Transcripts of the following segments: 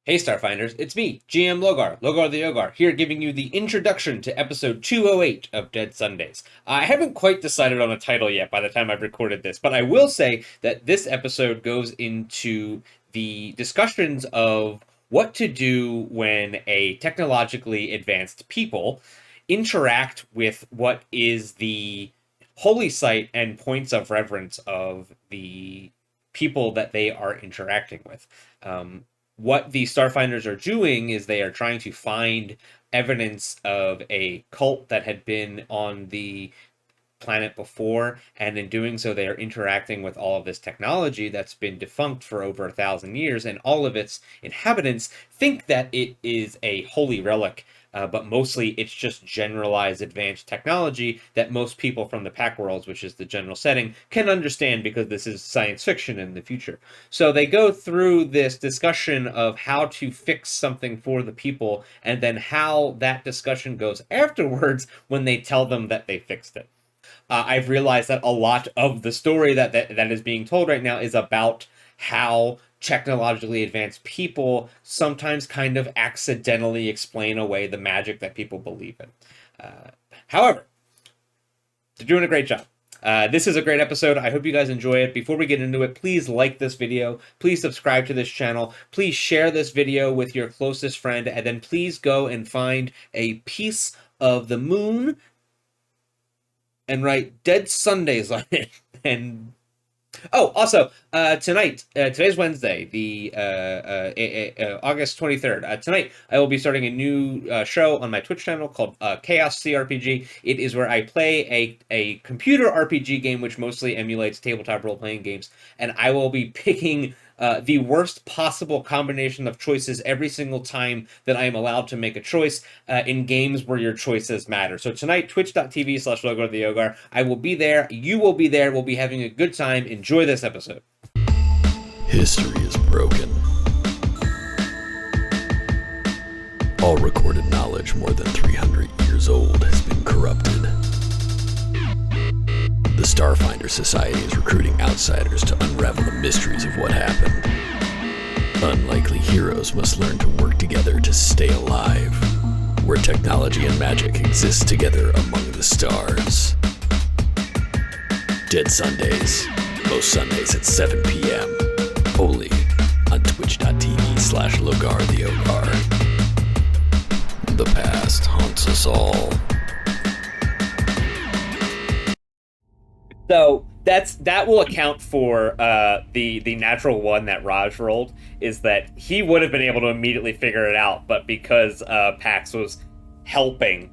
Hey Starfinders, it's me, GM Logar the Yogar, here giving you the introduction to episode 208 of Dead Sundays. I haven't quite decided on a title yet by the time I've recorded this, but I will say that this episode goes into the discussions of what to do when a technologically advanced people interact with what is the holy site and points of reverence of the people that they are interacting with. What the Starfinders are doing is they are trying to find evidence of a cult that had been on the planet before, and in doing so, they are interacting with all of this technology that's been defunct for over 1,000 years, and all of its inhabitants think that it is a holy relic. But mostly it's just generalized advanced technology that most people from the Pack Worlds, which is the general setting, can understand because this is science fiction in the future. So they go through this discussion of how to fix something for the people, and then how that discussion goes afterwards when they tell them that they fixed it. I've realized that a lot of the story that is being told right now is about how technologically advanced people sometimes kind of accidentally explain away the magic that people believe in. However, they're doing a great job. This is a great episode. I hope you guys enjoy it. Before we get into it, please like this video. Please subscribe to this channel. Please share this video with your closest friend. And then please go and find a piece of the moon and write Dead Sundays on it. And also, tonight, today's Wednesday, the August 23rd. Tonight, I will be starting a new show on my Twitch channel called Chaos CRPG. It is where I play a computer RPG game which mostly emulates tabletop role-playing games, and I will be picking the worst possible combination of choices every single time that I am allowed to make a choice in games where your choices matter. So tonight, twitch.tv/logartheyogar. I will be there. You will be there. We'll be having a good time. Enjoy this episode. History is broken. All recorded knowledge more than 300 years old has been corrupted. The Starfinder Society is recruiting outsiders to unravel the mysteries of what happened. Unlikely heroes must learn to work together to stay alive, where technology and magic exist together among the stars. Dead Sundays, most Sundays at 7 p.m., only on twitch.tv/logartheyogar. The past haunts us all. So that will account for the natural one that Raj rolled, is that he would have been able to immediately figure it out, but because Pax was helping,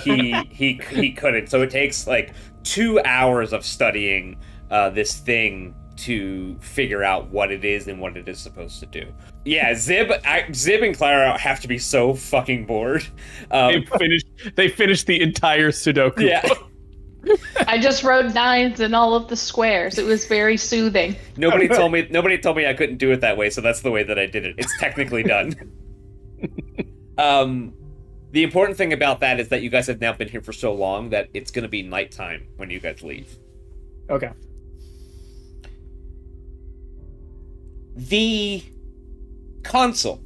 he couldn't. So it takes like 2 hours of studying this thing to figure out what it is and what it is supposed to do. Yeah, Zib and Clara have to be so fucking bored. They finished the entire Sudoku. Yeah. I just wrote nines in all of the squares. It was very soothing. Nobody told me I couldn't do it that way, so that's the way that I did it. It's technically done. The important thing about that is that you guys have now been here for so long that it's going to be nighttime when you guys leave. Okay. The console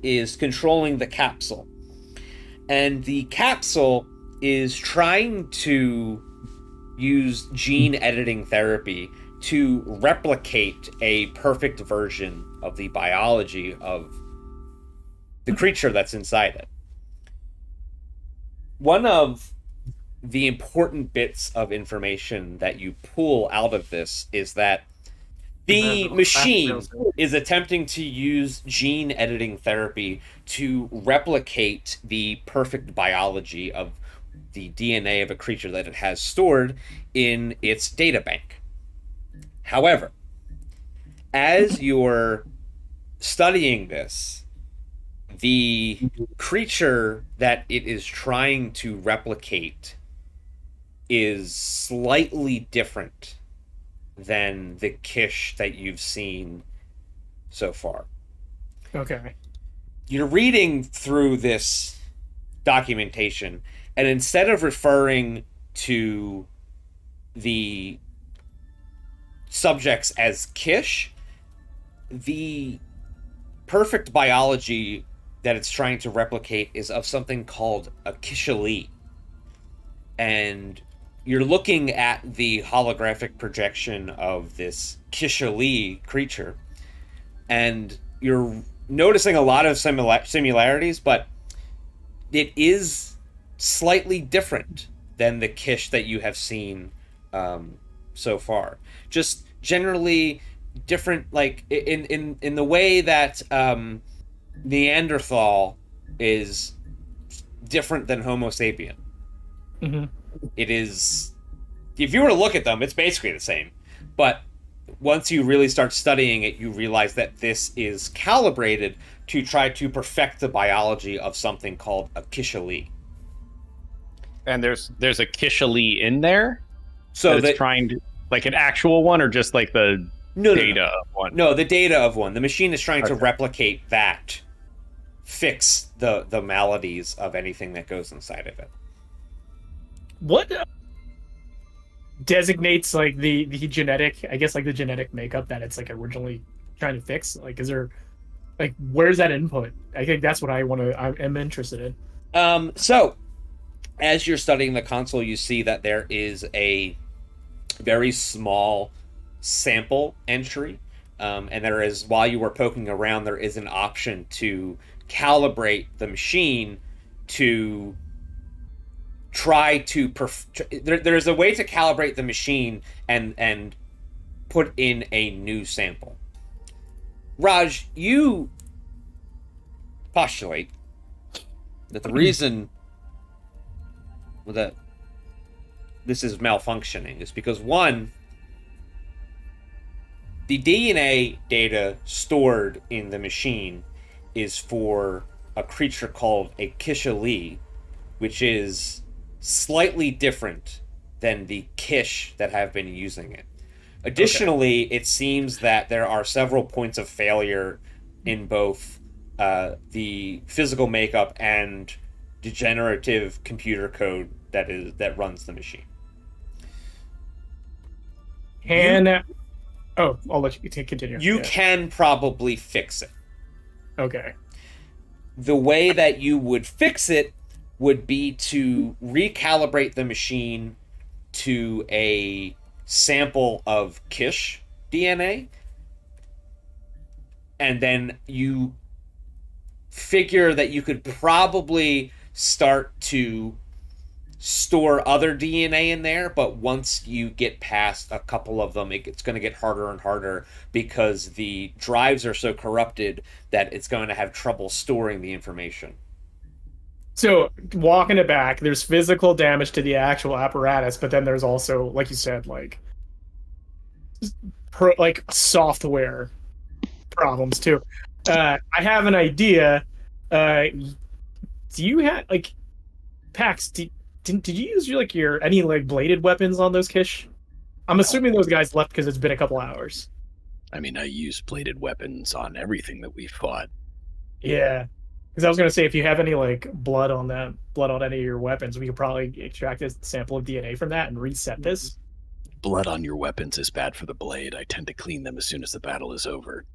is controlling the capsule, and the capsule is trying to use gene editing therapy to replicate a perfect version of the biology of the creature that's inside it. One of the important bits of information that you pull out of this is that the machine is attempting to use gene editing therapy to replicate the perfect biology of the DNA of a creature that it has stored in its databank. However, as you're studying this, the creature that it is trying to replicate is slightly different than the Kish that you've seen so far. Okay. You're reading through this documentation, and instead of referring to the subjects as Kish, the perfect biology that it's trying to replicate is of something called a Kishali. And you're looking at the holographic projection of this Kishali creature, and you're noticing a lot of similarities, but it is slightly different than the Kish that you have seen so far. Just generally different, like in the way that Neanderthal is different than Homo sapien. Mm-hmm. It is, if you were to look at them, it's basically the same. But once you really start studying it, you realize that this is calibrated to try to perfect the biology of something called a Kishali. And there's a Kishali in there? So it's trying to, like an actual one, or just like the data of one? No, the data of one. The machine is trying to replicate that, fix the maladies of anything that goes inside of it. What designates like the genetic, I guess, like the genetic makeup that it's like originally trying to fix? Like, is there, like, where's that input? I think that's what I'm interested in. So as you're studying the console, you see that there is a very small sample entry, and there is, while you were poking around, there is an option to calibrate the machine to try to there's a way to calibrate the machine and put in a new sample. Raj, you postulate that the reason that this is malfunctioning is because, one, the DNA data stored in the machine is for a creature called a Kishali, which is slightly different than the Kish that have been using it. Additionally, it seems that there are several points of failure in both the physical makeup and degenerative computer code that runs the machine. I'll let you continue. You can probably fix it. Okay. The way that you would fix it would be to recalibrate the machine to a sample of Kish DNA, and then you figure that you could probably start to store other DNA in there, but once you get past a couple of them, it's going to get harder and harder because the drives are so corrupted that it's going to have trouble storing the information. So, walking it back, there's physical damage to the actual apparatus, but then there's also, like you said, like software problems too. I have an idea. Do you have, like, Pax? Did you use your any bladed weapons on those Kish? I'm assuming those guys left because it's been a couple hours. I mean, I use bladed weapons on everything that we fought. Yeah, because I was gonna say, if you have any blood on any of your weapons, we could probably extract a sample of DNA from that and reset this. Blood on your weapons is bad for the blade. I tend to clean them as soon as the battle is over.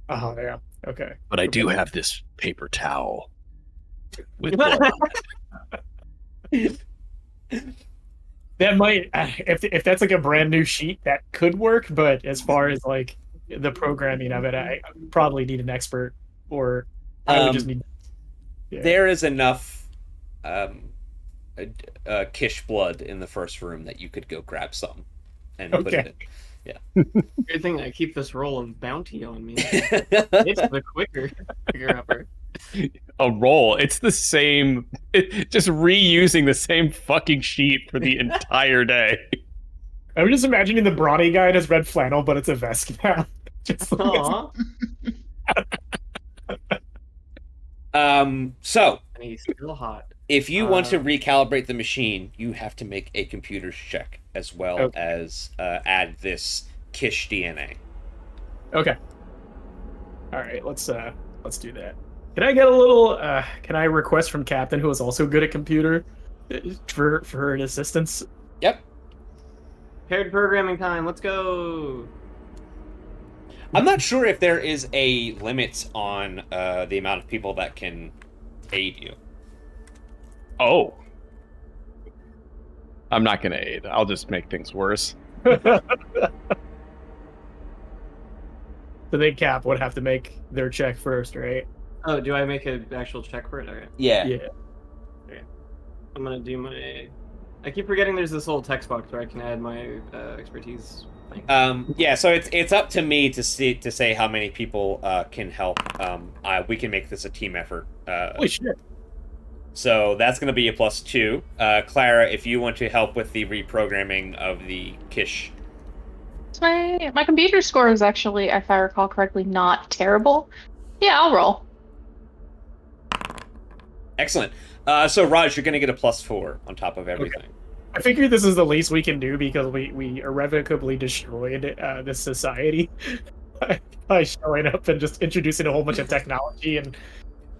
Oh, yeah. Okay. But I do have this paper towel with blood on it. That might, if that's a brand new sheet, that could work. But as far as the programming of it, I probably need an expert, or I would just need. Yeah. There is enough Kish blood in the first room that you could go grab some and put it in. Yeah. Good thing I keep this roll of bounty on me. It's the quicker upper. A roll. It's the same. Just reusing the same fucking sheet for the entire day. I'm just imagining the brawny guy in his red flannel, but it's a vest now. Just So and he's still hot. If you want to recalibrate the machine, you have to make a computer's check as well as add this Kish DNA. Okay. All right, let's do that. Can I get a little? Can I request from Captain, who is also good at computer, for an assistance? Yep. Paired programming time. Let's go. I'm not sure if there is a limit on the amount of people that can aid you. Oh. I'm not going to aid. I'll just make things worse. The big cap would have to make their check first, right? Oh, do I make an actual check for it? All right. Yeah. Yeah. I'm gonna do my. I keep forgetting there's this little text box where I can add my expertise thing. Yeah, so it's up to me to say how many people can help. We can make this a team effort. Holy shit. So that's going to be a +2. Clara, if you want to help with the reprogramming of the Kish. My computer score is actually, if I recall correctly, not terrible. Yeah, I'll roll. Excellent. So Raj, you're going to get a +4 on top of everything. Okay. I figure this is the least we can do because we irrevocably destroyed this society by showing up and just introducing a whole bunch of technology and,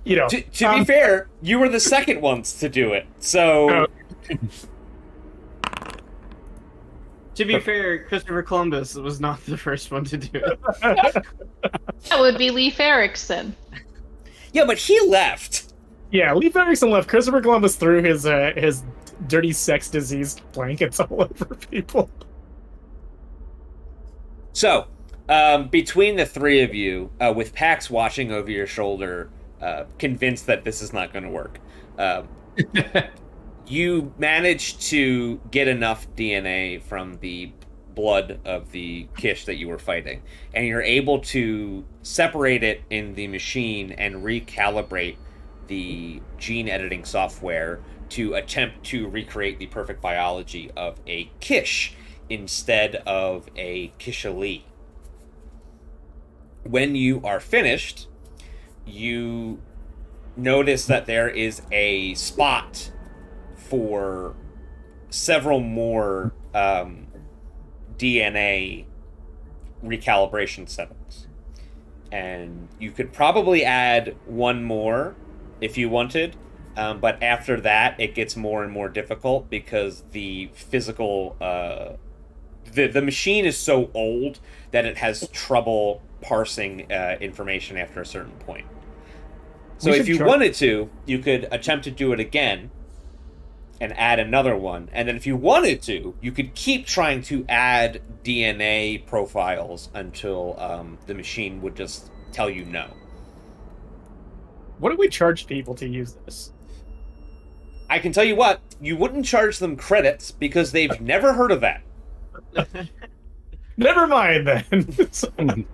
you know. To be fair, you were the second ones to do it, so... To be fair, Christopher Columbus was not the first one to do it. That would be Leif Erikson. Yeah, but he left. Yeah, Leif Erikson left. Christopher Columbus threw his dirty sex disease blankets all over people. So, between the three of you, with Pax watching over your shoulder, convinced that this is not going to work, you managed to get enough DNA from the blood of the Kish that you were fighting, and you're able to separate it in the machine and recalibrate the gene editing software to attempt to recreate the perfect biology of a Kish instead of a Kishali. When you are finished, you notice that there is a spot for several more DNA recalibration settings. And you could probably add one more if you wanted, but after that it gets more and more difficult because the physical the machine is so old that it has trouble parsing information after a certain point. So if you wanted to, you could attempt to do it again and add another one, and then if you wanted to, you could keep trying to add DNA profiles until the machine would just tell you no. What do we charge people to use this? I can tell you what, you wouldn't charge them credits because they've never heard of that. Never mind then.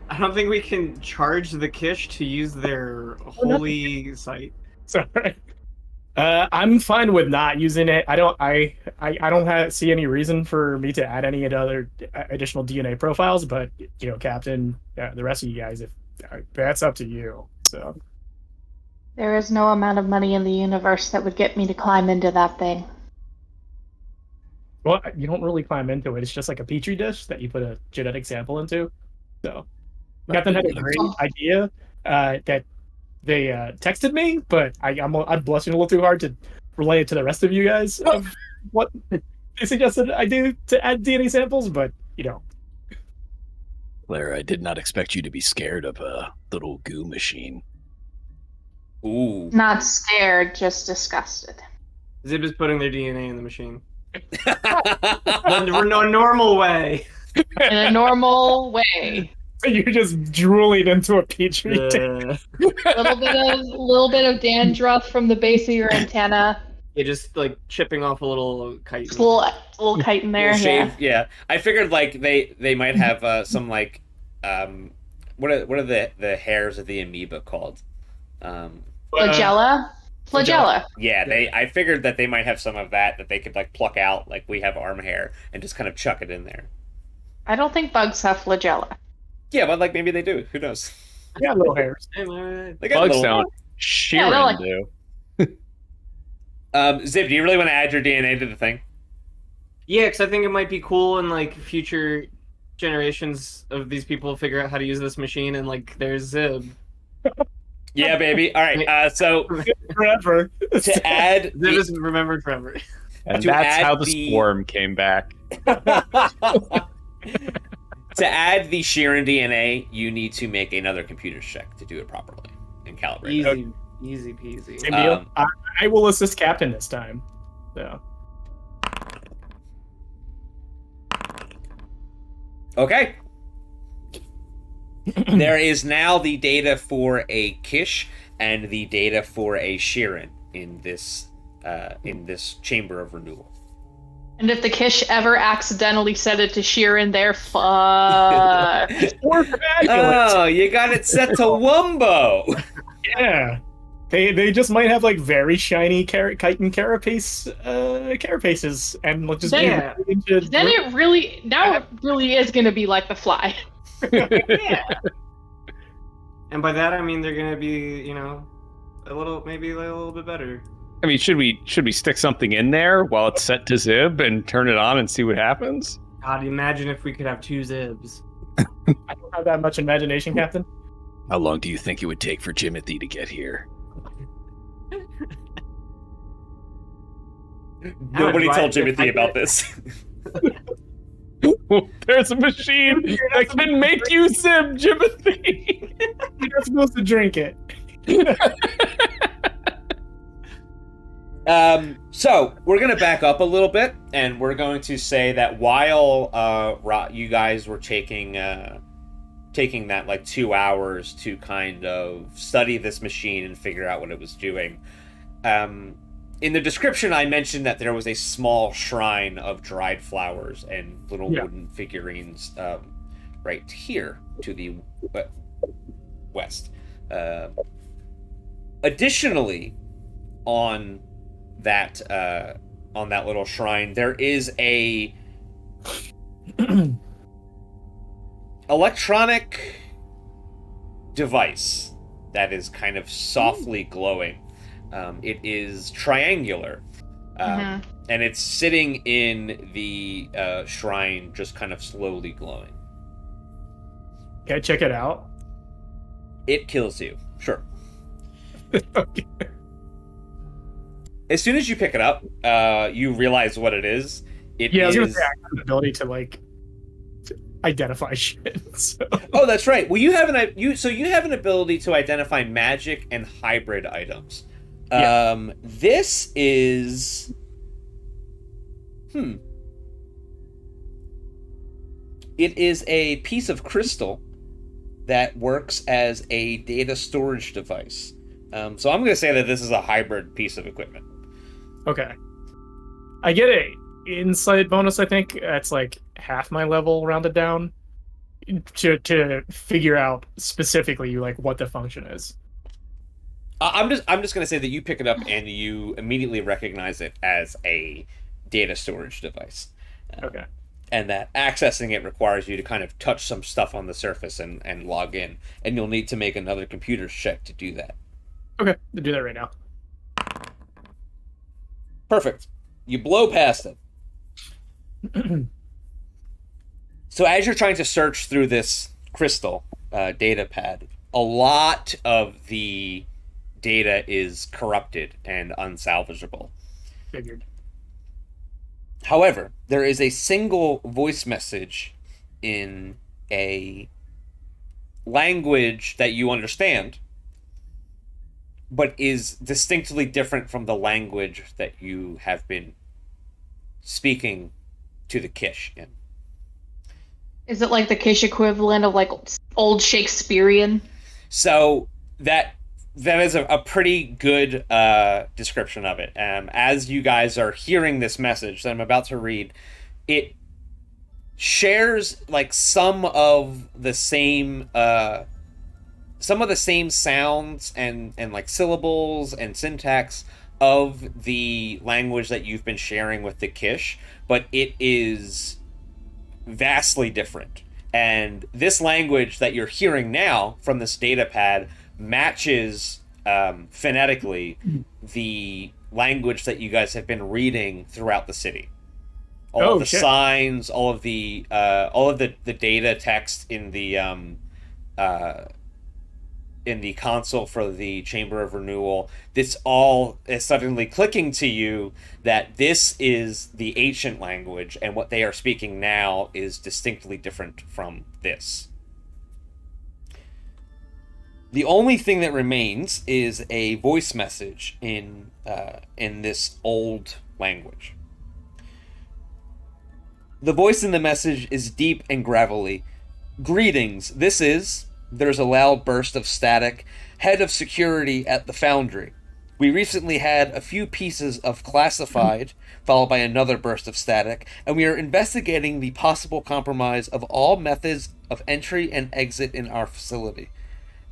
I don't think we can charge the Kish to use their holy site. Sorry. I'm fine with not using it. I don't see any reason for me to add any other additional DNA profiles, but you know, Captain, the rest of you guys, if that's up to you. So There is no amount of money in the universe that would get me to climb into that thing. Well, you don't really climb into it. It's just like a petri dish that you put a genetic sample into. So Captain had a great idea that they texted me, but I'm blushing a little too hard to relay it to the rest of you guys of what they suggested I do to add DNA samples, but you know. Claire, I did not expect you to be scared of a little goo machine. Ooh. Not scared, just disgusted. Zib is putting their DNA in the machine. In a normal way. In a normal way. So you're just drooling into a petri dish. A little bit of dandruff from the base of your antenna. Yeah, just like chipping off a little kite. Just a little kite in there. Yeah. I figured like they might have some like what are the hairs of the amoeba called? Flagella. Yeah, I figured that they might have some of that they could like pluck out like we have arm hair and just kind of chuck it in there. I don't think bugs have flagella. Yeah, but like maybe they do. Who knows? Yeah, little hairs. They got Bugs little... don't. Sheeran do. Zib, do you really want to add your DNA to the thing? Yeah, because I think it might be cool in like future generations of these people figure out how to use this machine, and like there's Zib. Yeah, baby. All right. So Forever. to add, Zib is remembered forever. And To that's add how the the- swarm came back. To add the Sheeran DNA, you need to make another computer check to do it properly and calibrate it. Easy peasy. Same deal. I will assist Captain this time. So. Okay. There is now the data for a Kish and the data for a Sheeran in this chamber of renewal. And if the Kish ever accidentally set it to Sheeran, they're fucked. Or fabulous. Oh, you got it set to Wumbo. Yeah. They just might have like very shiny chitin carapace carapaces and just Yeah. Then it really is gonna be like the fly. Yeah. And by that I mean they're gonna be, maybe a little bit better. I mean, should we stick something in there while it's set to Zib and turn it on and see what happens? God, imagine if we could have 2 Zibs. I don't have that much imagination, Captain. How long do you think it would take for Jimothy to get here? Nobody told Jimothy about this. There's a machine that can make you Zib, Jimothy. You're not supposed to drink it. So we're gonna back up a little bit, and we're going to say that while you guys were taking that like 2 hours to kind of study this machine and figure out what it was doing, in the description I mentioned that there was a small shrine of dried flowers and little wooden figurines right here to the west. Additionally, on that little shrine, there is a electronic device that is kind of softly glowing. It is triangular, and it's sitting in the shrine, just kind of slowly glowing. Can I check it out? It kills you, sure. Okay. As soon as you pick it up, you realize what it is. I was gonna say I have the ability to identify shit. So. Oh, that's right. Well, you have an ability to identify magic and hybrid items. Yeah. This is It is a piece of crystal that works as a data storage device. So I'm going to say that this is a hybrid piece of equipment. Okay. I get a insight bonus, I think. That's like half my level rounded down to figure out specifically like what the function is. I'm just going to say that you pick it up and you immediately recognize it as a data storage device. Okay. And that accessing it requires you to kind of touch some stuff on the surface and log in. And you'll need to make another computer check to do that. Okay, I'll do that right now. Perfect. You blow past it. So as you're trying to search through this crystal data pad, a lot of the data is corrupted and unsalvageable. Figured. However, there is a single voice message in a language that you understand, but is distinctly different from the language that you have been speaking to the Kish in. Is it like the Kish equivalent of like old Shakespearean? So that is a pretty good description of it. As you guys are hearing this message that I'm about to read, it shares like some of the same sounds and like syllables and syntax of the language that you've been sharing with the Kish, but it is vastly different. And this language that you're hearing now from this data pad matches phonetically the language that you guys have been reading throughout the city. All of the signs, all of the data text in the in the console for the Chamber of Renewal, this all is suddenly clicking to you that this is the ancient language, and what they are speaking now is distinctly different from this. The only thing that remains is a voice message in this old language. The voice in the message is deep and gravelly. Greetings, there's a loud burst of static, head of security at the foundry. We recently had a few pieces of classified, followed by another burst of static, and we are investigating the possible compromise of all methods of entry and exit in our facility.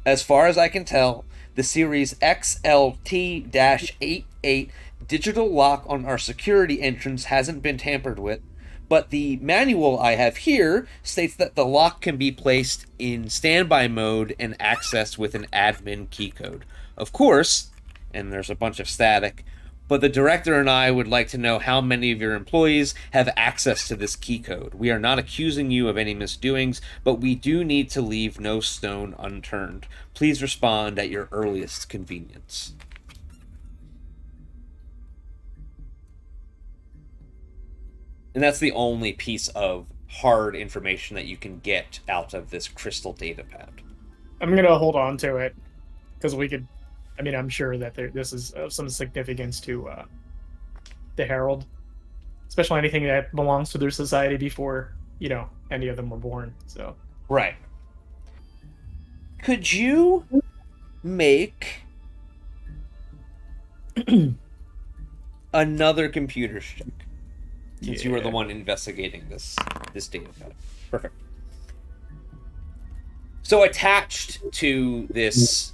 As far as I can tell, the Series XLT-88 digital lock on our security entrance hasn't been tampered with, but the manual I have here states that the lock can be placed in standby mode and accessed with an admin keycode. Of course, and there's a bunch of static, but the director and I would like to know how many of your employees have access to this keycode. We are not accusing you of any misdoings, but we do need to leave no stone unturned. Please respond at your earliest convenience. And that's the only piece of hard information that you can get out of this crystal data pad. I'm going to hold on to it, because I'm sure that this is of some significance to the Herald, especially anything that belongs to their society before, any of them were born. So right. Could you make another computer check? Since you were the one investigating this data pad. Perfect. So attached to this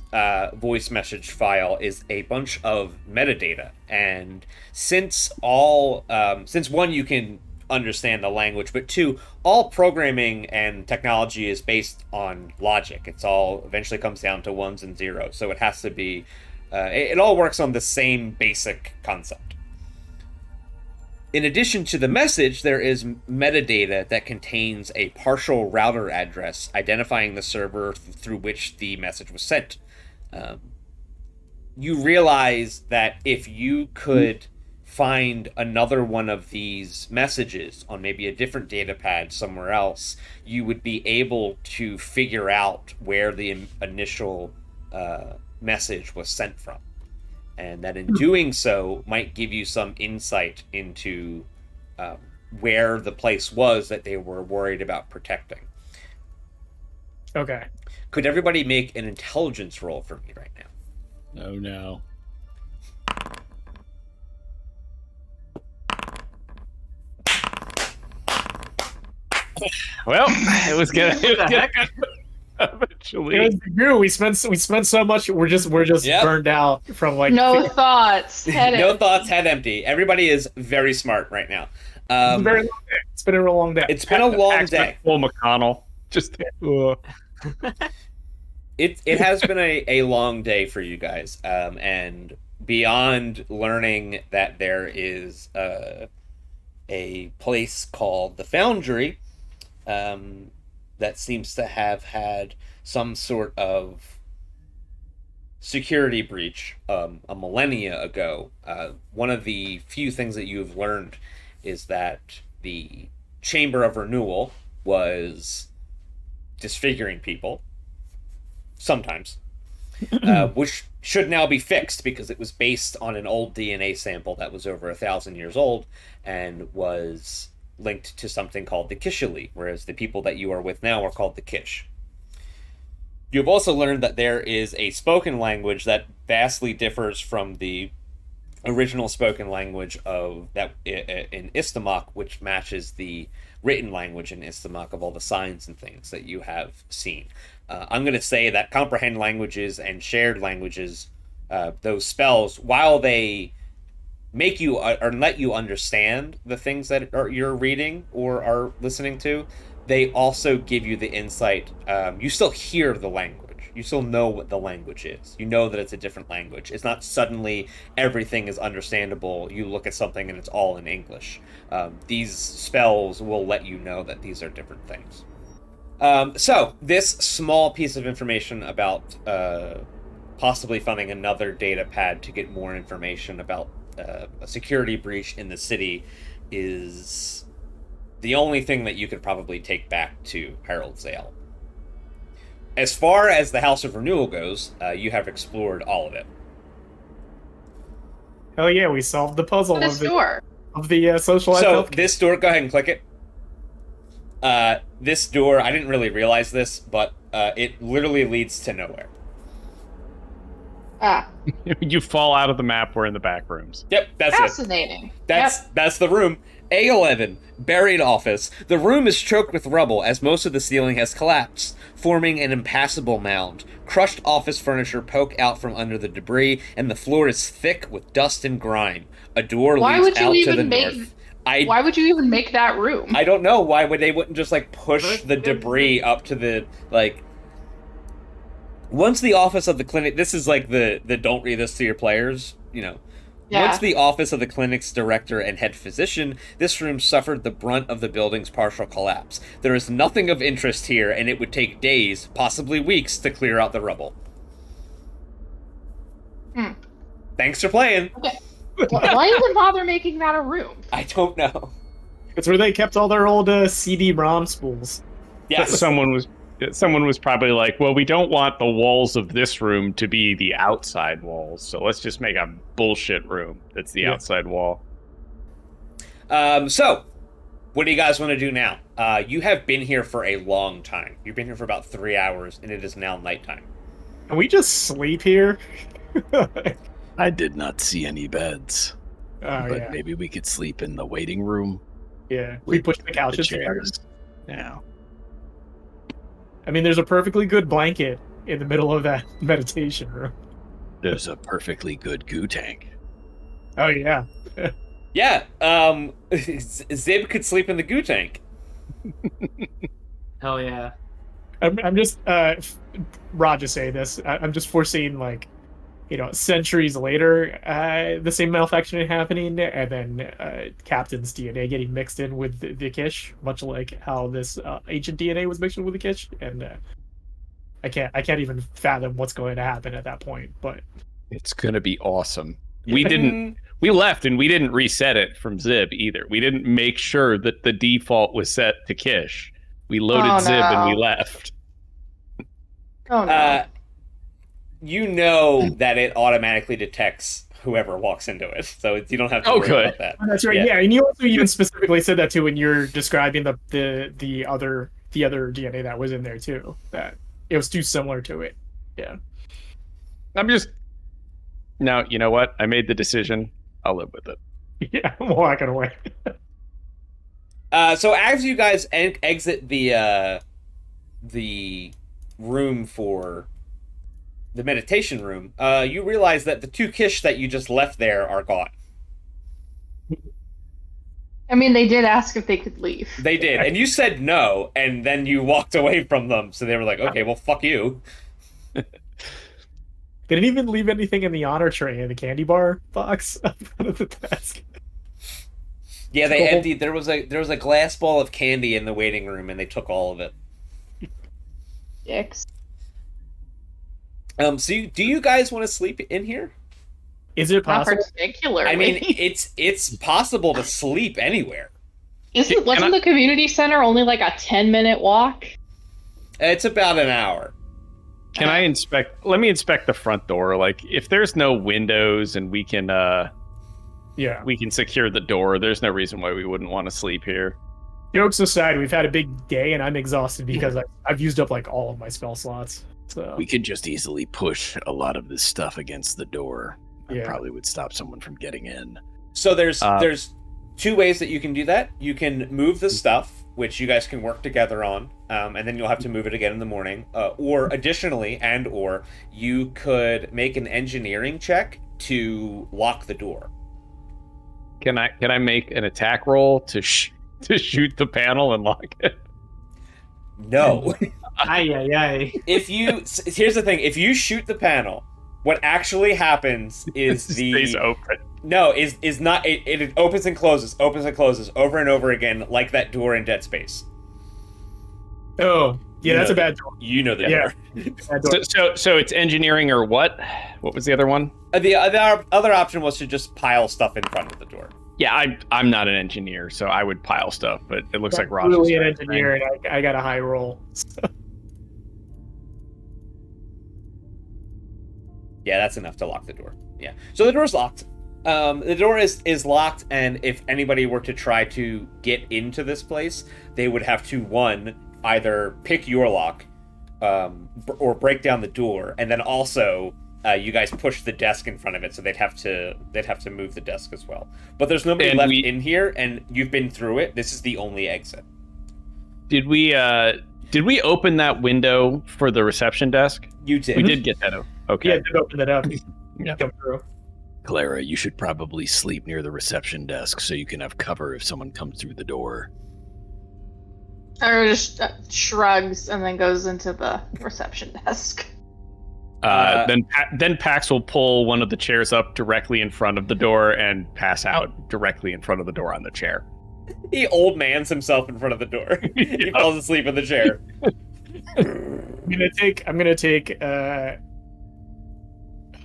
voice message file is a bunch of metadata, and since one, you can understand the language, but two, all programming and technology is based on logic. It's all eventually comes down to ones and zeros, so it has to be. It all works on the same basic concept. In addition to the message, there is metadata that contains a partial router address identifying the server through which the message was sent. You realize that if you could find another one of these messages on maybe a different data pad somewhere else, you would be able to figure out where the initial message was sent from. And that in doing so might give you some insight into where the place was that they were worried about protecting. Okay. Could everybody make an intelligence roll for me right now? Oh no. Well, it was good. Eventually, we spent so much. We're just burned out from no thoughts. No thoughts, head empty. Everybody is very smart right now. It's a very long day. It's been a real long day. It's been a long day. Full McConnell. Just. It has been a long day for you guys, and beyond learning that there is a place called the Foundry. That seems to have had some sort of security breach a millennia ago. One of the few things that you have learned is that the Chamber of Renewal was disfiguring people, sometimes, which should now be fixed because it was based on an old DNA sample that was over 1,000 years old and was linked to something called the Kishali, whereas the people that you are with now are called the Kish. You've also learned that there is a spoken language that vastly differs from the original spoken language of that in Istamak, which matches the written language in Istamak of all the signs and things that you have seen. I'm going to say that comprehend languages and shared languages, those spells, while they make you or let you understand the things that you're reading or are listening to, they also give you the insight. You still hear the language. You still know what the language is. You know that it's a different language. It's not suddenly everything is understandable. You look at something and it's all in English. These spells will let you know that these are different things. So this small piece of information about possibly finding another data pad to get more information about a security breach in the city is the only thing that you could probably take back to Harold Zale. As far as the House of Renewal goes, you have explored all of it. Oh yeah, we solved the puzzle This door. of the socialized So health. this door, go ahead and click it. This door, I didn't really realize this, but it literally leads to nowhere. Ah, You fall out of the map. We're in the back rooms. Yep, that's it. fascinating. That's the room. A11, buried office. The room is choked with rubble as most of the ceiling has collapsed, forming an impassable mound. Crushed office furniture poke out from under the debris, and the floor is thick with dust and grime. A door Why leads would you out to even the make- north. Why would you even make that room? I don't know why would they wouldn't just like push the debris up to the like. Once the office of the clinic, this is like the don't read this to your players, you know. Yeah. Once the office of the clinic's director and head physician, this room suffered the brunt of the building's partial collapse. There is nothing of interest here, and it would take days, possibly weeks, to clear out the rubble. Thanks for playing. Okay. Why even bother making that a room? I don't know. It's where they kept all their old CD-ROM spools. Yes. Someone was probably like, well, we don't want the walls of this room to be the outside walls, so let's just make a bullshit room that's the outside wall. So, what do you guys want to do now? You have been here for a long time. You've been here for about 3 hours, and it is now nighttime. Can we just sleep here? I did not see any beds, Oh but yeah, maybe we could sleep in the waiting room. yeah. We push the The couches together. chairs. Yeah. I mean, there's a perfectly good blanket in the middle of that meditation room. There's a perfectly good goo tank. Oh yeah. Yeah, Zib could sleep in the goo tank. Hell yeah. I'm just Rod just say this. I'm just foreseeing like, you know, centuries later, the same malfunction happening, and then Captain's DNA getting mixed in with the Kish, much like how this ancient DNA was mixed in with the Kish, and I can't even fathom what's going to happen at that point. But It's gonna be awesome. We left and we didn't reset it from Zib either. We didn't make sure that the default was set to Kish. We loaded Oh, Zib and we no. left. Oh no. You know that it automatically detects whoever walks into it, so you don't have to Oh, worry good. about that. that's right. Yeah, and you also even specifically said that too when you're describing the other DNA that was in there too. That it was too similar to it. Yeah. No, you know what? I made the decision. I'll live with it. Yeah, I'm walking away. So as you guys exit the room for the meditation room, you realize that the two Kish that you just left there are gone. I mean, they did ask if they could leave. They did, and you said no, and then you walked away from them, so they were like, okay, well, fuck you. They didn't even leave anything in the honor tray in the candy bar box up front of the desk. Yeah, they Cool. emptied. There was a glass ball of candy in the waiting room, and they took all of it. Dicks. So do you guys want to sleep in here? Is it Not possible? particularly. I mean, it's possible to sleep anywhere. Wasn't the community center only like a 10-minute walk? It's about an hour. Can I let me inspect the front door. Like, if there's no windows and we can Yeah. we can secure the door, there's no reason why we wouldn't want to sleep here. Jokes aside, we've had a big day and I'm exhausted because I've used up like all of my spell slots. So We could just easily push a lot of this stuff against the door. That Yeah. probably would stop someone from getting in. So there's two ways that you can do that. You can move the stuff, which you guys can work together on, and then you'll have to move it again in the morning. Or additionally, or you could make an engineering check to lock the door. Can I make an attack roll to shoot the panel and lock it? No. Aye. Here's the thing: if you shoot the panel, what actually happens is Stays open. No, is not. It opens and closes over and over again, like that door in Dead Space. Oh, Yeah, that's a bad door. You know the Yeah. door. Bad door. So it's engineering or what? What was the other one? The other option was to just pile stuff in front of the door. Yeah, I'm not an engineer, so I would pile stuff, but it looks like I'm Roger's really an trying to engineer, and I got a high roll. Yeah, that's enough to lock the door. Yeah. So the door's locked. The door is locked, and if anybody were to try to get into this place, they would have to, one, either pick your lock, or break down the door, and then also you guys push the desk in front of it, so they'd have to move the desk as well. But there's nobody left in here, and you've been through it. This is the only exit. Did we open that window for the reception desk? You did. We did get that. Okay. Yeah, did open that up. Yeah. Come through. Clara, you should probably sleep near the reception desk so you can have cover if someone comes through the door. Or just shrugs and then goes into the reception desk. Then Pax will pull one of the chairs up directly in front of the door and pass out directly in front of the door on the chair. He old mans himself in front of the door. He falls asleep in the chair. I'm gonna take.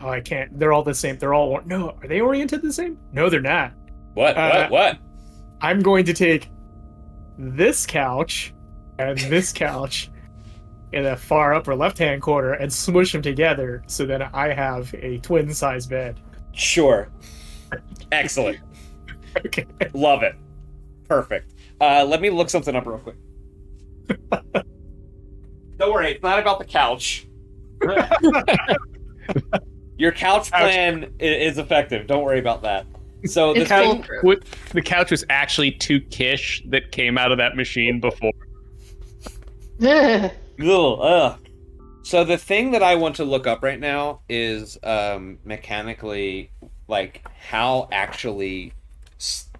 Oh, I can't. They're all the same. No, are they oriented the same? No, they're not. What? What? I'm going to take this couch and this couch in the far upper left-hand corner and smush them together so that I have a twin-size bed. Sure. Excellent. Okay. Love it. Perfect. Let me look something up real quick. Don't worry, it's not about the couch. Your couch plan is effective. Don't worry about that. So It's foolproof. The couch was actually 2 Kish that came out of that machine before. Ugh. Ugh. So the thing that I want to look up right now is mechanically, like, how actually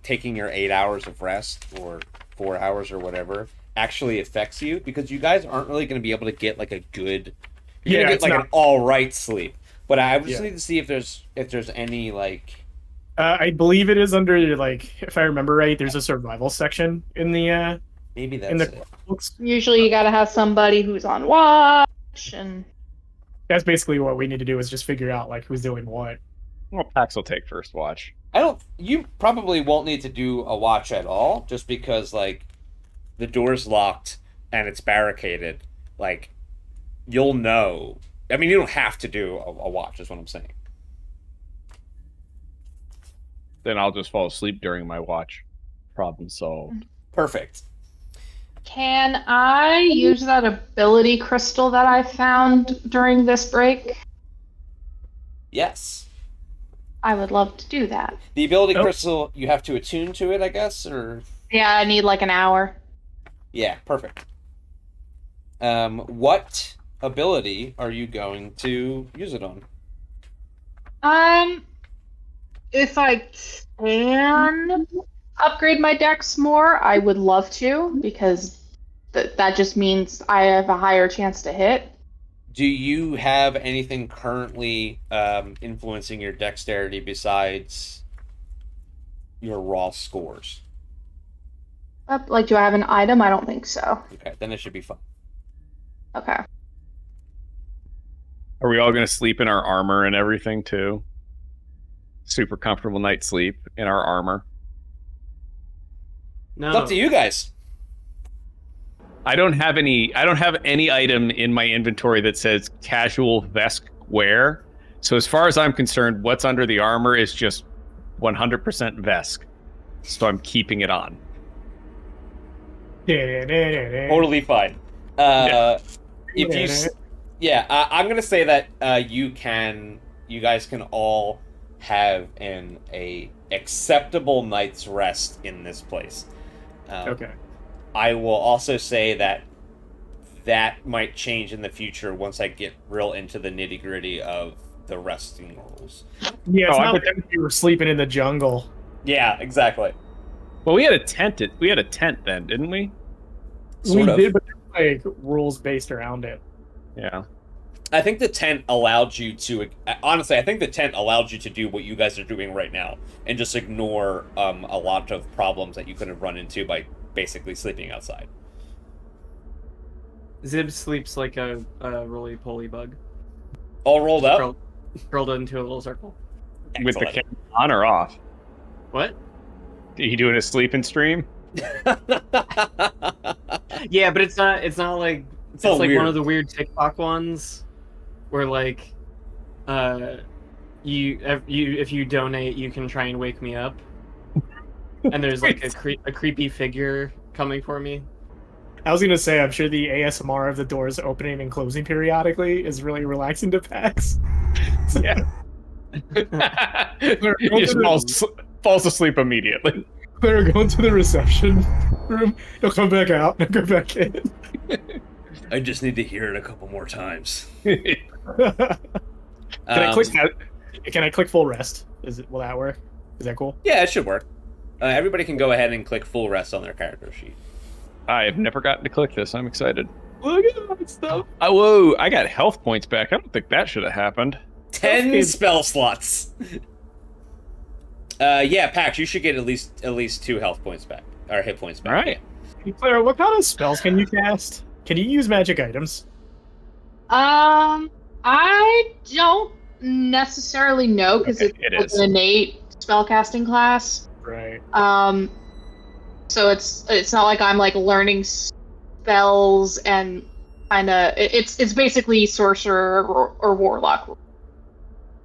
taking your 8 hours of rest or 4 hours or whatever actually affects you, because you guys aren't really going to be able to get like a good, you're gonna get like an all right sleep. But I just need to see if there's any like. I believe it is under, like, if I remember right, there's a survival section in the Maybe that's in the it. books. Usually you gotta have somebody who's on watch, and That's basically what we need to do, is just figure out like who's doing what. Well, Pax will take first watch. You probably won't need to do a watch at all, just because like the door's locked and it's barricaded. Like, you'll know. I mean, you don't have to do a watch, is what I'm saying. Then I'll just fall asleep during my watch. Problem solved. Perfect. can I use that ability crystal that I found during this break? Yes. I would love to do that. The ability crystal, you have to attune to it, I guess, or... Yeah, I need like an hour. Yeah, perfect. What ability are you going to use it on? If I can upgrade my dex more, I would love to, because that just means I have a higher chance to hit. Do you have anything currently influencing your dexterity besides your raw scores? Like, do I have an item? I don't think so. Okay, then it should be fun. Okay. Are we all going to sleep in our armor and everything too? Super comfortable night's sleep in our armor. No. It's up to you guys. I don't have any item in my inventory that says casual vest wear. So as far as I'm concerned, what's under the armor is just 100% vest. So I'm keeping it on. Totally fine. I'm gonna say that you guys can all have a acceptable night's rest in this place. Okay. I will also say that might change in the future once I get real into the nitty gritty of the resting rules. Yeah, it's not like we were sleeping in the jungle. Yeah, exactly. Well, we had a tent. We had a tent then, didn't we? Sort of. Did, but like rules based around it. Yeah. I think the tent allowed you to. Honestly, I think the tent allowed you to do what you guys are doing right now and just ignore a lot of problems that you could have run into by basically sleeping outside. Zib sleeps like a roly-poly bug. All rolled up? Curled into a little circle. With the Excellent. camera on or off? What? Are you doing a sleeping stream? Yeah, but it's not like it's all like weird. one of the weird TikTok ones where like if you donate you can try and wake me up. And there's like a creepy figure coming for me. I was gonna say, I'm sure the ASMR of the doors opening and closing periodically is really relaxing to Pax. Yeah. He just falls asleep immediately. They're going to the reception room. They'll come back out and go back in. I just need to hear it a couple more times. Can I click full rest? Will that work? Is that cool? Yeah, it should work. Everybody can go ahead and click full rest on their character sheet. I've never gotten to click this. I'm excited. Look at that stuff. Oh, whoa! I got health points back. I don't think that should have happened. 10 spell slots. Yeah, Pax, you should get at least 2 health points back, or hit points back. All right. Hey, Claire, what kind of spells can you cast? Can you use magic items? I don't necessarily know because Okay, it's an innate spellcasting class. Right. So it's not like I'm like learning spells and kind of it's basically sorcerer or warlock.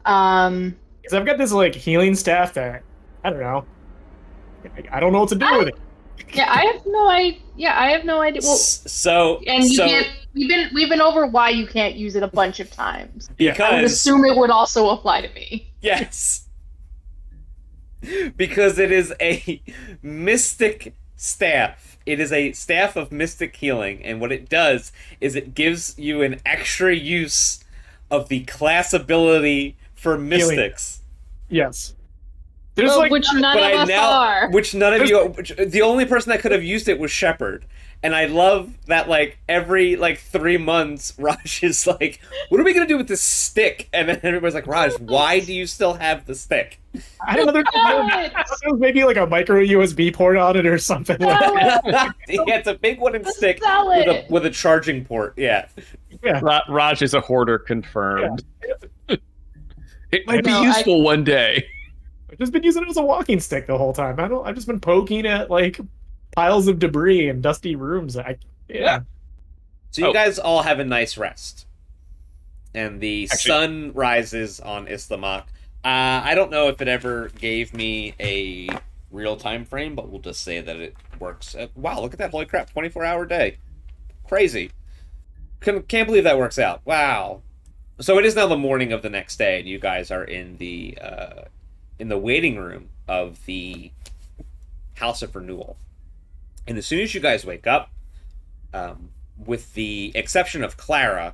Because I've got this like healing staff that I don't know. I don't know what to do with it. Yeah, I have no idea. Yeah, I have no idea. Well, can't. We've been over why you can't use it a bunch of times. I would Because assume it would also apply to me. yes. Because it is a mystic staff. It is a staff of mystic healing, and what it does is it gives you an extra use of the class ability for mystics. Yes. There's Which none of us are. Which none of you. The only person that could have used it was Shepard. And I love that, like, every, 3 months, Raj is like, what are we going to do with this stick? And then everybody's like, Raj, why do you still have the stick? I don't know. There was maybe like a micro USB port on it or something. Yeah, it's a big wooden stick with a charging port. Yeah. Raj is a hoarder confirmed. Yeah. It might be useful one day. I've just been using it as a walking stick the whole time. I've just been poking at like piles of debris and dusty rooms. Yeah. So you guys all have a nice rest. And the sun rises on Istamak. I don't know if it ever gave me a real time frame, but we'll just say that it works. Wow, look at that. Holy crap, 24-hour day. Crazy. Can't believe that works out. Wow. So it is now the morning of the next day, and you guys are in the waiting room of the House of Renewal. And as soon as you guys wake up, with the exception of Clara,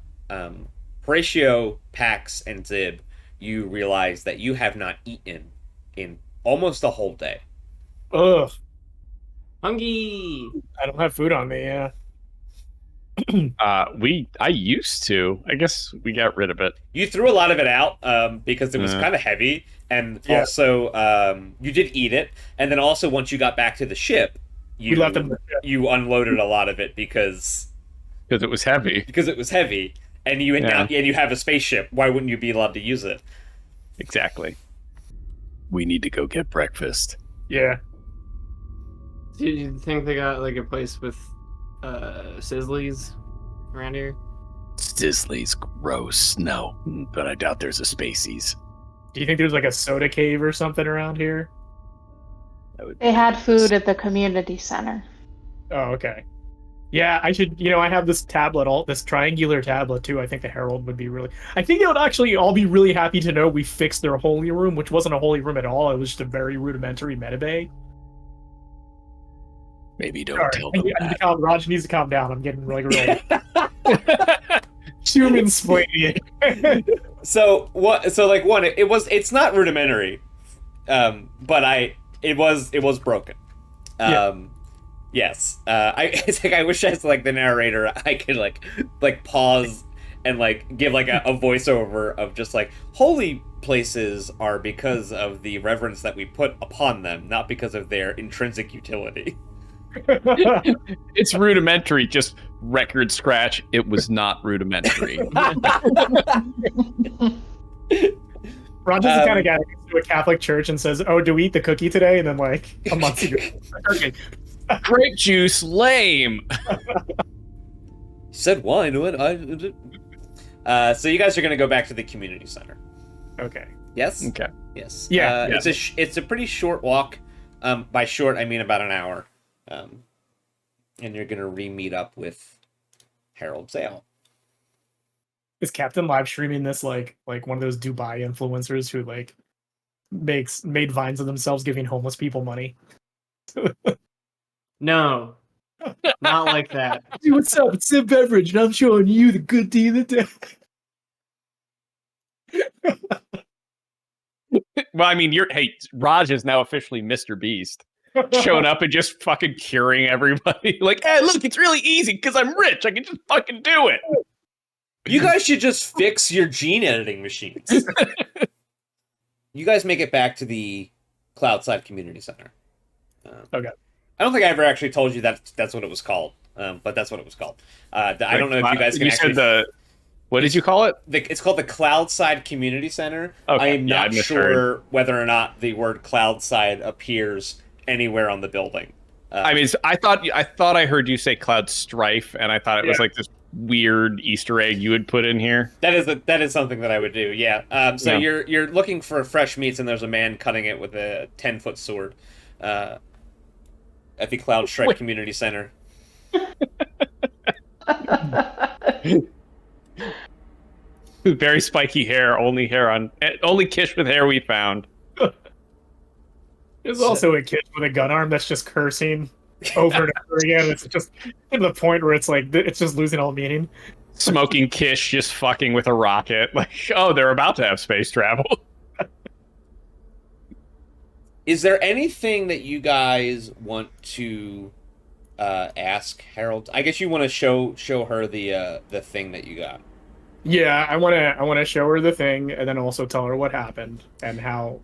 Horatio, Pax, and Zib, you realize that you have not eaten in almost a whole day. Ugh. Hungry. I don't have food on me, yeah. I used to. I guess we got rid of it. You threw a lot of it out because it was kind of heavy, and also you did eat it. And then also once you got back to the ship, you unloaded a lot of it because it was heavy. Because it was heavy, and you have a spaceship. Why wouldn't you be allowed to use it? Exactly. We need to go get breakfast. Yeah. Do you think they got like a place with Sizzlies around here? Stizzly's gross. No, but I doubt there's a Spaceys. Do you think there's like a soda cave or something around here? They had food at the community center. Oh, okay. Yeah, I should, I have this tablet, this triangular tablet too. I think the Herald would be I think they would actually all be really happy to know we fixed their holy room, which wasn't a holy room at all. It was just a very rudimentary metabay. Maybe don't tell them that. Raj needs to calm down. I'm getting really human splaining. It's not rudimentary, but it was broken. Yes. I wish as the narrator I could pause and give a voiceover of just holy places are because of the reverence that we put upon them, not because of their intrinsic utility. It's rudimentary, just record scratch, it was not rudimentary. Ron's the kind of guy that goes to a Catholic church and says, "Oh, do we eat the cookie today?" And then like a month ago, okay. Grape juice, lame. Said wine. What? So you guys are gonna go back to the community center. Okay. Yes. Okay. Yes. Yeah. It's a pretty short walk. By short, I mean about an hour. And you're gonna re-meet up with Harold Zale. Is Captain live streaming this like one of those Dubai influencers who like made vines of themselves giving homeless people money? No, not like that. Hey, what's up? It's Sim Beverage, and I'm showing you the good deed of the day. Well, I mean, Raj is now officially Mr. Beast, showing up and just fucking curing everybody. Like, hey, look, it's really easy because I'm rich. I can just fucking do it. You guys should just fix your gene editing machines. You guys make it back to the Cloudside Community Center. Okay. I don't think I ever actually told you that's what it was called, but that's what it was called. I don't know if you guys can actually... What did you call it? It's called the Cloudside Community Center. Okay. I am not sure whether or not the word Cloudside appears anywhere on the building. I mean, I thought I heard you say Cloud Strife, and I thought it was like this weird Easter egg you would put in here. That is something that I would do. Yeah. You're looking for fresh meats, and there's a man cutting it with a 10-foot sword at the Cloud Strife Community Center. Very spiky hair, only Kish with hair we found. There's also a kid with a gun arm that's just cursing over and over again. It's just to the point where it's like it's just losing all meaning. Smoking Kish just fucking with a rocket. Like, oh, they're about to have space travel. Is there anything that you guys want to ask Harold? I guess you want to show her the thing that you got. Yeah, I want to show her the thing, and then also tell her what happened and how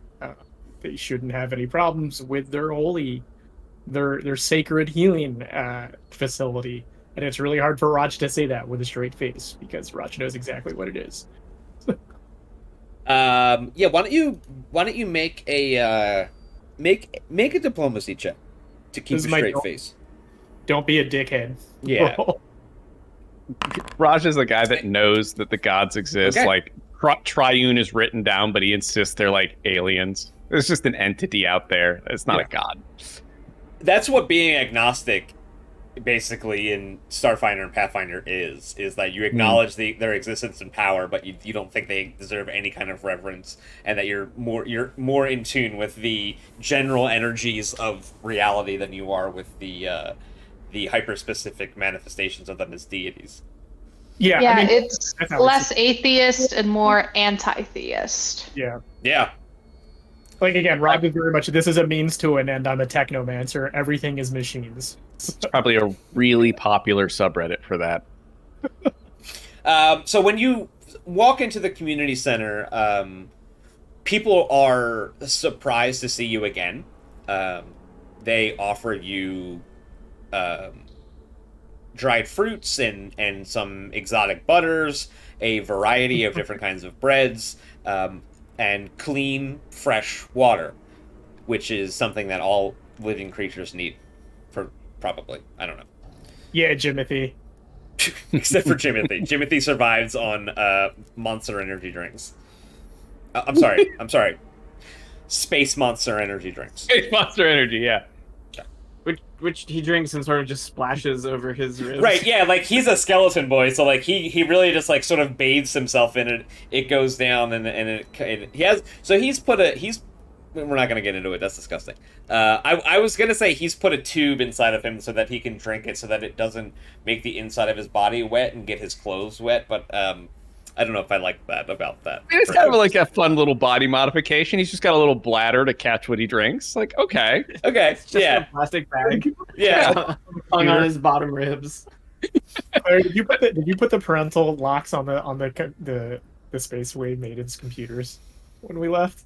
they shouldn't have any problems with their sacred healing facility. And it's really hard for Raj to say that with a straight face because Raj knows exactly what it is. Why don't you make a make a diplomacy check to keep a straight face. Don't be a dickhead. Yeah. Raj is the guy that knows that the gods exist. Okay. Like Triune is written down, but he insists they're like aliens. There's just an entity out there. It's not a god. That's what being agnostic, basically, in Starfinder and Pathfinder is that you acknowledge their existence and power, but you don't think they deserve any kind of reverence, and that you're more in tune with the general energies of reality than you are with the hyper-specific manifestations of them as deities. Yeah, Yeah, I mean, it's that's how less atheist and more anti-theist. Yeah. Like again, Rob is very much this is a means to an end. I'm a technomancer. Everything is machines. It's probably a really popular subreddit for that. So when you walk into the community center, people are surprised to see you again. They offer you dried fruits and some exotic butters, a variety of different kinds of breads, and clean, fresh water, which is something that all living creatures need, probably. I don't know. Yeah, Jimothy. Except for Jimothy. Jimothy survives on Monster energy drinks. I'm sorry. Space Monster energy drinks. Space Monster energy, yeah. Which he drinks and sort of just splashes over his ribs. Right, yeah, like he's a skeleton boy, so like he really just like sort of bathes himself in it. It goes down and he has we're not gonna get into it. That's disgusting. I was gonna say he's put a tube inside of him so that he can drink it, so that it doesn't make the inside of his body wet and get his clothes wet. But I don't know if I like that about that. It's kind of like a fun little body modification. He's just got a little bladder to catch what he drinks. Like, okay. Okay, It's just a plastic bag. yeah. Hung on his bottom ribs. Did you put the parental locks on the Spacewave Maiden's computers when we left?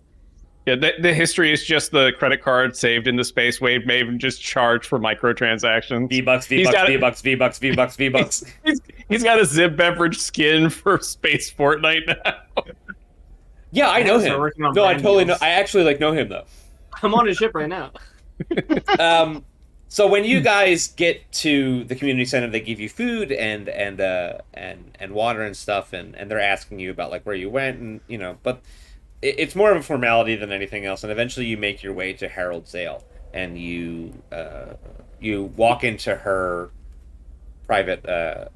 Yeah, the history is just the credit card saved in the Spacewave Maiden just charged for microtransactions. V-Bucks, He's V-Bucks, got- V-Bucks, V-Bucks, V-Bucks, V-Bucks. He's got a zip beverage skin for Space Fortnite now. Yeah, I know Start him. working on No, I brand totally deals. know. I actually like know him though. I'm on his ship right now. So when you guys get to the community center, they give you food and water and stuff, and they're asking you about like where you went, and you know, but it's more of a formality than anything else. And eventually, you make your way to Harold's Ale, and you walk into her private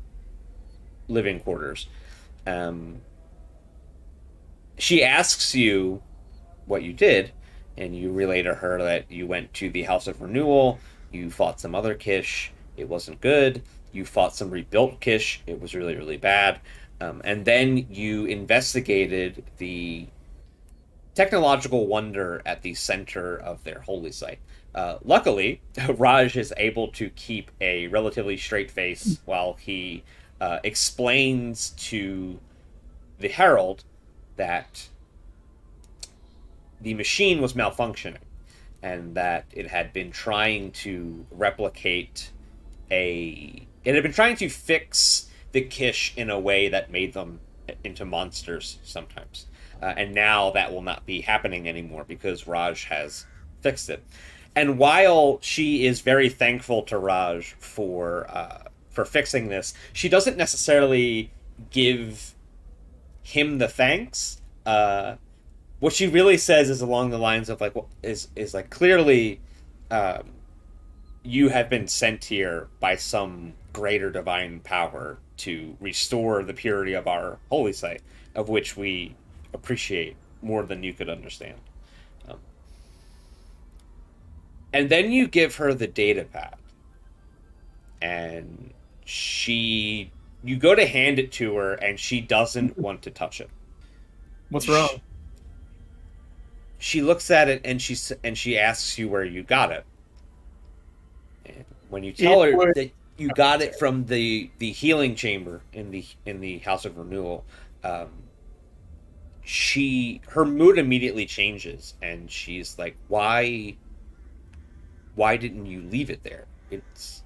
living quarters. She asks you what you did, and you relay to her that you went to the House of Renewal, you fought some other Kish, it wasn't good, you fought some rebuilt Kish, it was really, really bad, and then you investigated the technological wonder at the center of their holy site. Luckily, Raj is able to keep a relatively straight face while he explains to the Herald that the machine was malfunctioning and that it had been trying to replicate it had been trying to fix the Kish in a way that made them into monsters sometimes. And now that will not be happening anymore because Raj has fixed it. And while she is very thankful to Raj for fixing this, she doesn't necessarily give him the thanks. What she really says is along the lines of like, is like clearly, you have been sent here by some greater divine power to restore the purity of our holy site, of which we appreciate more than you could understand. And then you give her the data pad, and you go to hand it to her, and she doesn't want to touch it. What's wrong? She looks at it and she asks you where you got it. And when you tell her that you got it from the healing chamber in the House of Renewal, her mood immediately changes, and she's like, why didn't you leave it there? It's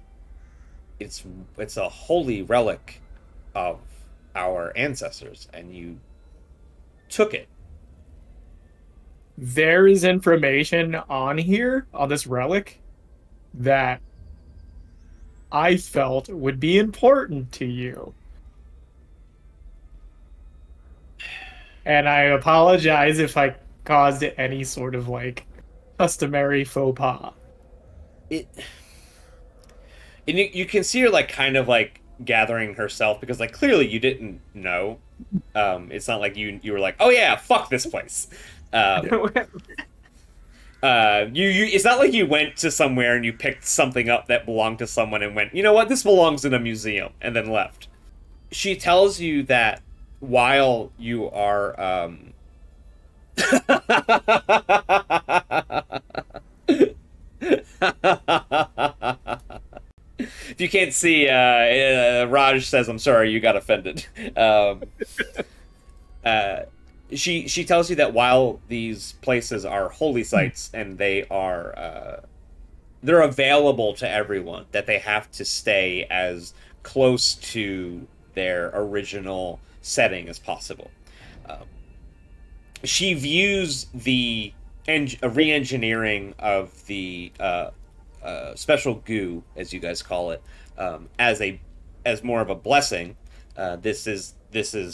a holy relic of our ancestors, and you took it. There is information on here, on this relic, that I felt would be important to you. And I apologize if I caused any sort of, like, customary faux pas. And you can see her, like, kind of, like, gathering herself, because, like, clearly you didn't know. It's not like you were like, oh yeah, fuck this place. It's not like you went to somewhere and you picked something up that belonged to someone and went, you know what, this belongs in a museum, and then left. She tells you that while you are if you can't see, Raj says, I'm sorry, you got offended. She tells you that while these places are holy sites and they're available to everyone, that they have to stay as close to their original setting as possible. She views the re-engineering of the special goo, as you guys call it, as more of a blessing. This is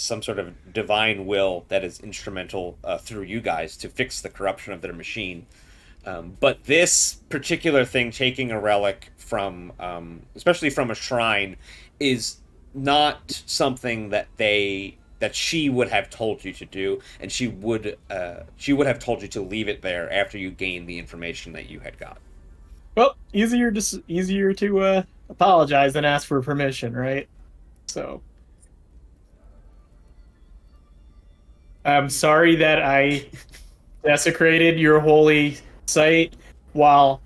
some sort of divine will that is instrumental through you guys to fix the corruption of their machine. But this particular thing, taking a relic from, especially from a shrine, is not something that she would have told you to do, and she would have told you to leave it there after you gained the information that you had got. Well, easier to apologize than ask for permission, right? So, I'm sorry that I desecrated your holy site while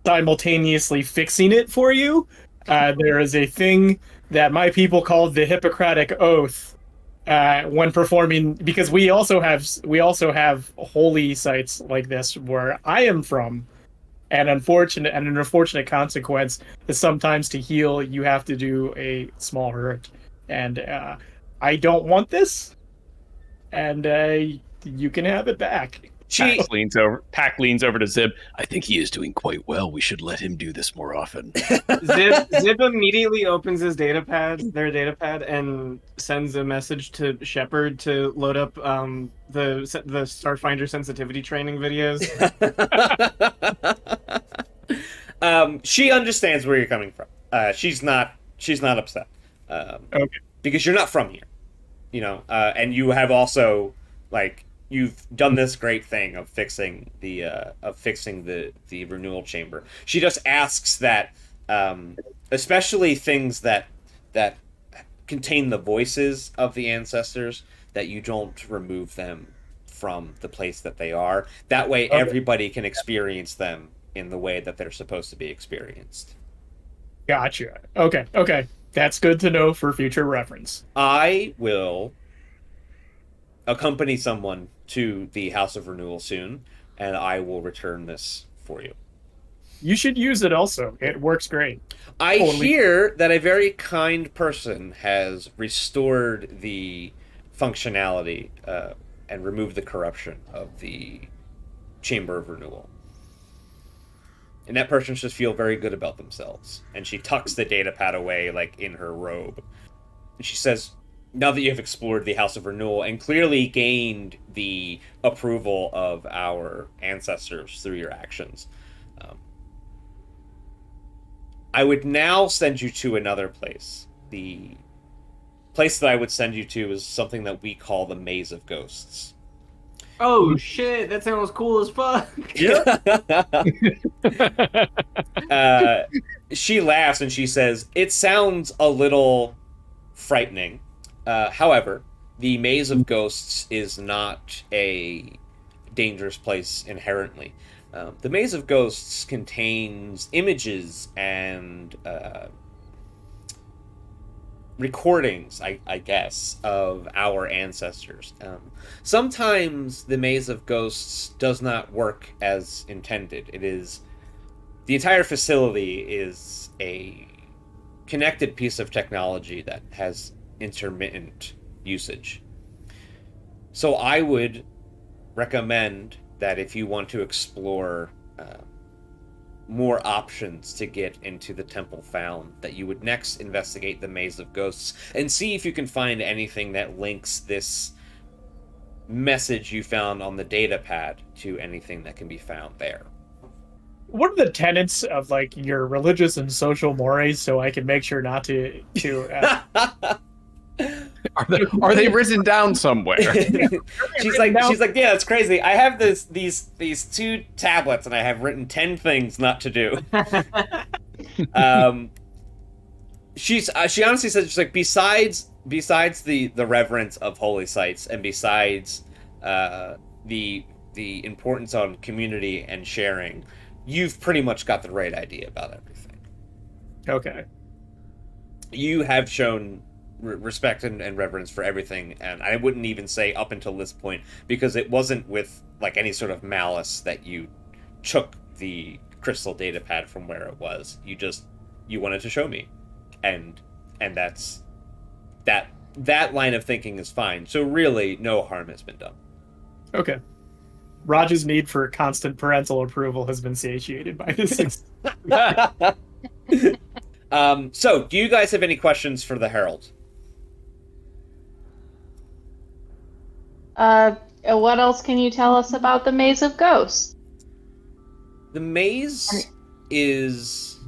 simultaneously fixing it for you. There is a thing that my people call the Hippocratic Oath when performing, because we also have holy sites like this where I am from, and an unfortunate consequence is sometimes to heal you have to do a small hurt, and I don't want this, and you can have it back. Pack leans over to Zib. I think he is doing quite well. We should let him do this more often. Zib immediately opens his their data pad, and sends a message to Shepard to load up the Starfinder sensitivity training videos. She understands where you're coming from. She's not upset. Okay. Because you're not from here, and you have also you've done this great thing of fixing the renewal chamber. She just asks that, especially things that contain the voices of the ancestors, that you don't remove them from the place that they are. That way, everybody can experience them in the way that they're supposed to be experienced. Gotcha. Okay. That's good to know for future reference. I will accompany someone to the House of Renewal soon, and I will return this for you. You should use it also. It works great. I hear that a very kind person has restored the functionality and removed the corruption of the Chamber of Renewal. And that person should feel very good about themselves. And she tucks the data pad away, in her robe. And she says, now that you have explored the House of Renewal and clearly gained the approval of our ancestors through your actions, I would now send you to another place. The place that I would send you to is something that we call the Maze of Ghosts. Oh shit, that sounds cool as fuck. She laughs and she says, it sounds a little frightening. However, the Maze of Ghosts is not a dangerous place inherently. The Maze of Ghosts contains images and recordings, I guess, of our ancestors. Sometimes the Maze of Ghosts does not work as intended. The entire facility is a connected piece of technology that has intermittent usage. So I would recommend that if you want to explore more options to get into the Temple Found, that you would next investigate the Maze of Ghosts and see if you can find anything that links this message you found on the data pad to anything that can be found there. What are the tenets of your religious and social mores, so I can make sure not to Are they written down somewhere? she's like, yeah, it's crazy. I have these 2 tablets, and I have written 10 things not to do. She honestly says, she's like, besides the reverence of holy sites, and besides the importance on community and sharing, you've pretty much got the right idea about everything. Okay. You have shown respect and reverence for everything, and I wouldn't even say up until this point, because it wasn't with any sort of malice that you took the crystal data pad from where it was. You wanted to show me, and that's that line of thinking is fine. So really, no harm has been done. Okay. Raj's need for constant parental approval has been satiated by this. So, do you guys have any questions for the Herald? What else can you tell us about the Maze of Ghosts? The maze is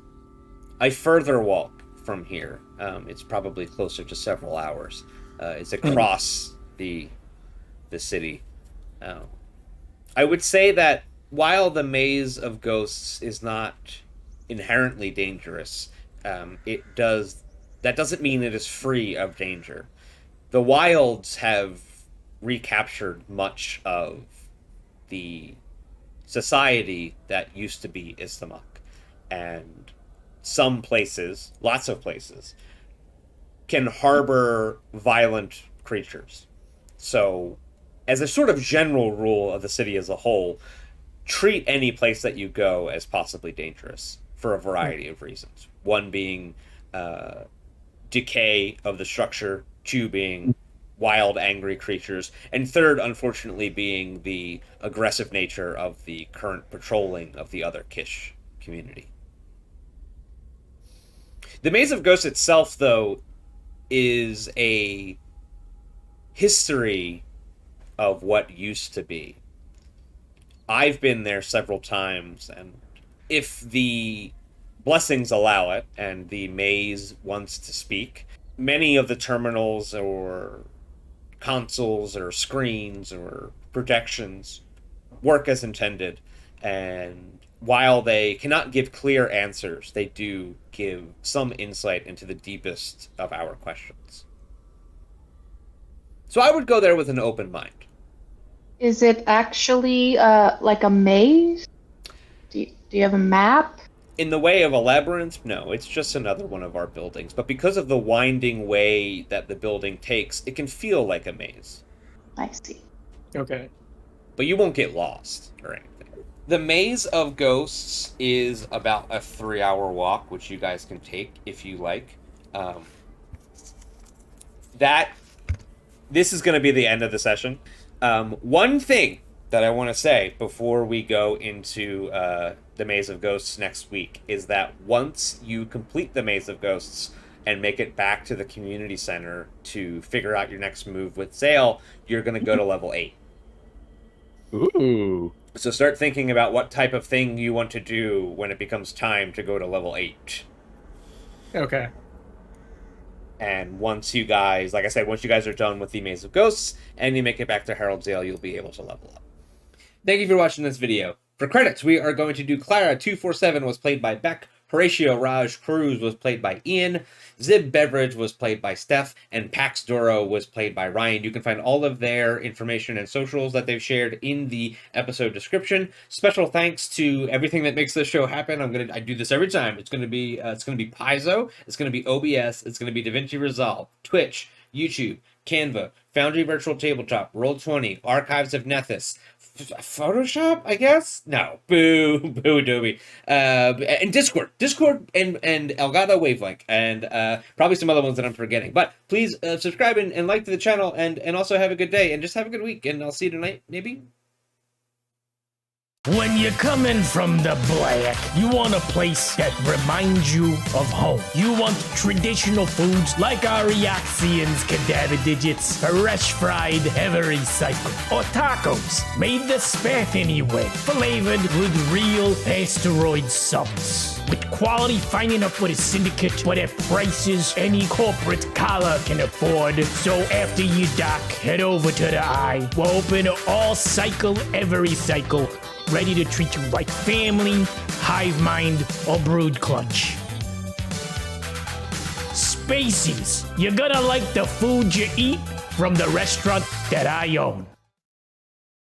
a further walk from here. It's probably closer to several hours. It's across the city. I would say that while the Maze of Ghosts is not inherently dangerous, that doesn't mean it is free of danger. The wilds have recaptured much of the society that used to be Istamak, and some places, lots of places, can harbor violent creatures. So, as a sort of general rule of the city as a whole, treat any place that you go as possibly dangerous for a variety of reasons. One being decay of the structure, two being wild, angry creatures, and third, unfortunately, being the aggressive nature of the current patrolling of the other Kish community. The Maze of Ghosts itself, though, is a history of what used to be. I've been there several times, and if the blessings allow it, and the maze wants to speak, many of the terminals or consoles or screens or projections work as intended, and while they cannot give clear answers, they do give some insight into the deepest of our questions. So I would go there with an open mind. Is it actually like a maze? Do you have a map? In the way of a labyrinth, no, it's just another one of our buildings. But because of the winding way that the building takes, it can feel like a maze. I see. Okay. But you won't get lost or anything. The Maze of Ghosts is about a 3-hour walk, which you guys can take if you like. This is going to be the end of the session. One thing that I want to say before we go into the Maze of Ghosts next week is that once you complete the Maze of Ghosts and make it back to the community center to figure out your next move with Zale, you're going to go to level 8. Ooh. So start thinking about what type of thing you want to do when it becomes time to go to level 8. Okay. And once you guys, like I said, once you guys are done with the Maze of Ghosts and you make it back to Harold's Zale, you'll be able to level up. Thank you for watching this video. For credits, we are going to do Clara247 was played by Beck, Horatio Raj Cruz was played by Ian, Zib Beverage was played by Steph, and Pax Doro was played by Ryan. You can find all of their information and socials that they've shared in the episode description. Special thanks to everything that makes this show happen. I do this every time. It's gonna be Paizo, it's gonna be OBS, it's gonna be DaVinci Resolve, Twitch, YouTube, Canva, Foundry Virtual Tabletop, Roll20, Archives of Nethys, Photoshop, I guess? No. Boo Adobe. And Discord and Elgato Wavelength, and probably some other ones that I'm forgetting. But please subscribe and like to the channel, and also have a good day, and just have a good week, and I'll see you tonight, maybe? When you're coming from the black, you want a place that reminds you of home. You want traditional foods like our Reaxians cadaver digits, fresh fried, heavy recycled, or tacos made the Spathany way, flavored with real asteroid sauce. With quality finding up with a syndicate, but at prices any corporate collar can afford. So after you dock, head over to the Eye. We're open all cycle, every cycle, ready to treat you like family, hive mind, or brood clutch. Spacies, you're gonna like the food you eat from the restaurant that I own.